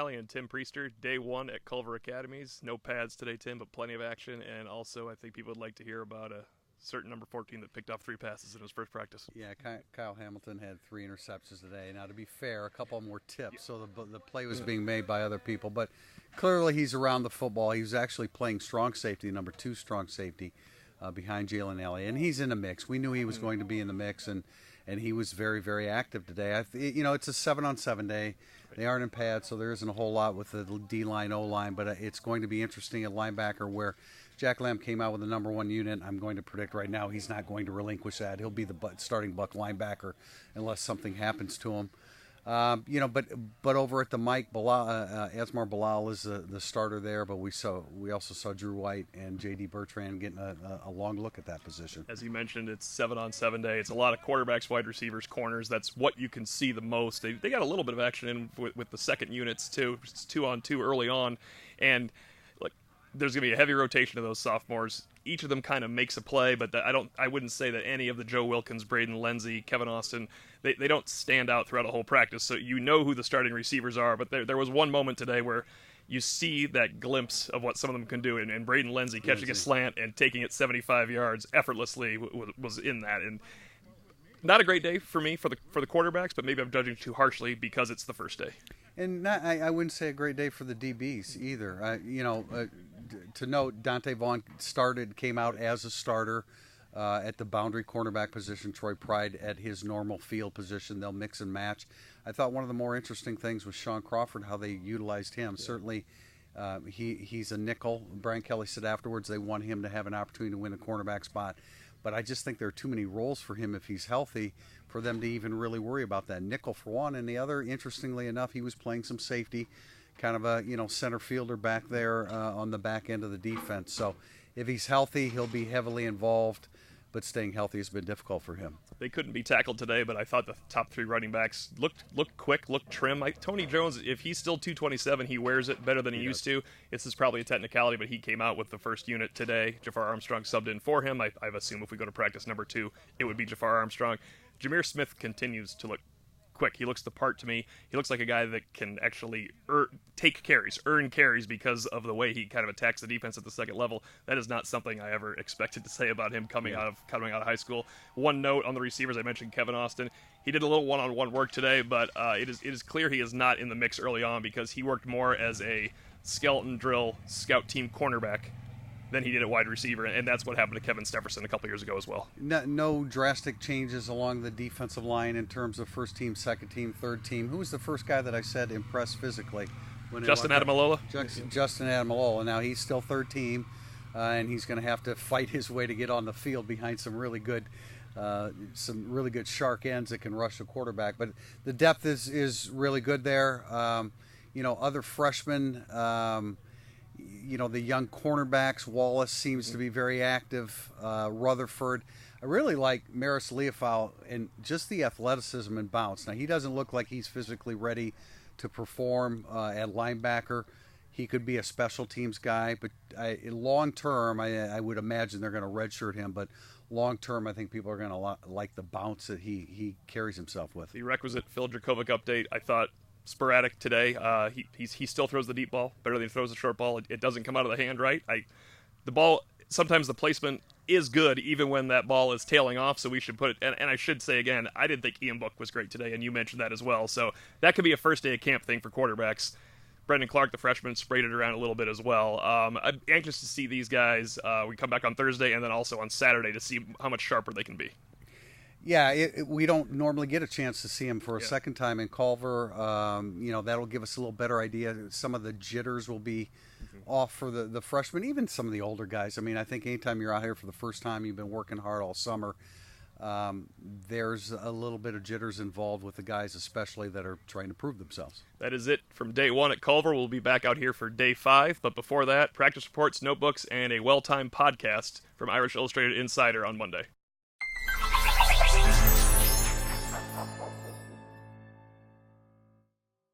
Alley and Tim Priester, day one at Culver Academies. No pads today, Tim, but plenty of action. And also, I think people would like to hear about a certain number 14 that picked off 3 passes in his first practice. Yeah, Kyle Hamilton had 3 interceptions today. Now, to be fair, a couple more tips, so the play was being made by other people. But clearly he's around the football. He was actually playing strong safety, number 2 strong safety, behind Jalen Alley. And he's in the mix. We knew he was going to be in the mix, and he was very, very active today. It's a 7-on-7 day. They aren't in pads, so there isn't a whole lot with the D-line, O-line, but it's going to be interesting at linebacker where Jack Lamb came out with the number 1 unit. I'm going to predict right now he's not going to relinquish that. He'll be the starting Buck linebacker unless something happens to him. But over at the Mike, Asmar Bilal is the starter there, but we also saw Drew White and J.D. Bertrand getting a long look at that position. As you mentioned, it's 7-on-7 day. It's a lot of quarterbacks, wide receivers, corners. That's what you can see the most. They got a little bit of action in with the second units too. It's 2-on-2 early on, and there's going to be a heavy rotation of those sophomores. Each of them kind of makes a play, but I wouldn't say that any of the Joe Wilkins, Braden Lenzy, Kevin Austin, they don't stand out throughout a whole practice. So you know who the starting receivers are, but there was one moment today where you see that glimpse of what some of them can do, and Braden Lenzy catching a slant and taking it 75 yards effortlessly was in that. And not a great day for me for the quarterbacks, but maybe I'm judging too harshly because it's the first day. And I wouldn't say a great day for the DBs either. To note, Dante Vaughn came out as a starter at the boundary cornerback position. Troy Pride at his normal field position. They'll mix and match. I thought one of the more interesting things was Sean Crawford, how they utilized him. Yeah. Certainly, he's a nickel. Brian Kelly said afterwards they want him to have an opportunity to win a cornerback spot. But I just think there are too many roles for him if he's healthy for them to even really worry about that. Nickel for one, and the other, interestingly enough, he was playing some safety, kind of a center fielder back there on the back end of the defense. So if he's healthy, he'll be heavily involved, but staying healthy has been difficult for him. They couldn't be tackled today, but I thought the top 3 running backs looked quick, looked trim. Tony Jones, if he's still 227, he wears it better than he used to. This is probably a technicality, but he came out with the first unit today. Jafar Armstrong subbed in for him. I've assumed if we go to practice number 2, it would be Jafar Armstrong. Jameer Smith continues to look quick. He looks the part to me. He looks like a guy that can actually earn carries because of the way he kind of attacks the defense at the second level. That is not something I ever expected to say about him coming out of high school. One note on the receivers, I mentioned Kevin Austin. He did a little one-on-one work today, but it is clear he is not in the mix early on because he worked more as a skeleton drill scout team cornerback than he did at wide receiver, and that's what happened to Kevin Stefferson a couple years ago as well. No drastic changes along the defensive line in terms of first team, second team, third team. Who was the first guy that I said impressed physically? Justin Adamalola. Justin Adamalola. Now he's still third team, and he's going to have to fight his way to get on the field behind some really good shark ends that can rush the quarterback. But the depth is really good there. Other freshmen. The young cornerbacks, Wallace seems to be very active. Rutherford. I really like Maris Leofau and just the athleticism and bounce. Now, he doesn't look like he's physically ready to perform at linebacker. He could be a special teams guy, but long term, I would imagine they're going to redshirt him. But long term, I think people are going to like the bounce that he carries himself with. The requisite Phil Dracovic update, I thought, sporadic today. He still throws the deep ball better than he throws the short ball. It doesn't come out of the hand right. The ball, sometimes the placement is good even when that ball is tailing off, so we should put it, and I should say again, I didn't think Ian Book was great today, and you mentioned that as well, so that could be a first day of camp thing for quarterbacks. Brendan Clark, the freshman, sprayed it around a little bit as well. I'm anxious to see these guys. We come back on Thursday and then also on Saturday to see how much sharper they can be. Yeah, we don't normally get a chance to see him for a second time in Culver. That'll give us a little better idea. Some of the jitters will be off for the freshmen, even some of the older guys. I mean, I think anytime you're out here for the first time, you've been working hard all summer. There's a little bit of jitters involved with the guys, especially that are trying to prove themselves. That is it from day 1 at Culver. We'll be back out here for day 5. But before that, practice reports, notebooks, and a well-timed podcast from Irish Illustrated Insider on Monday.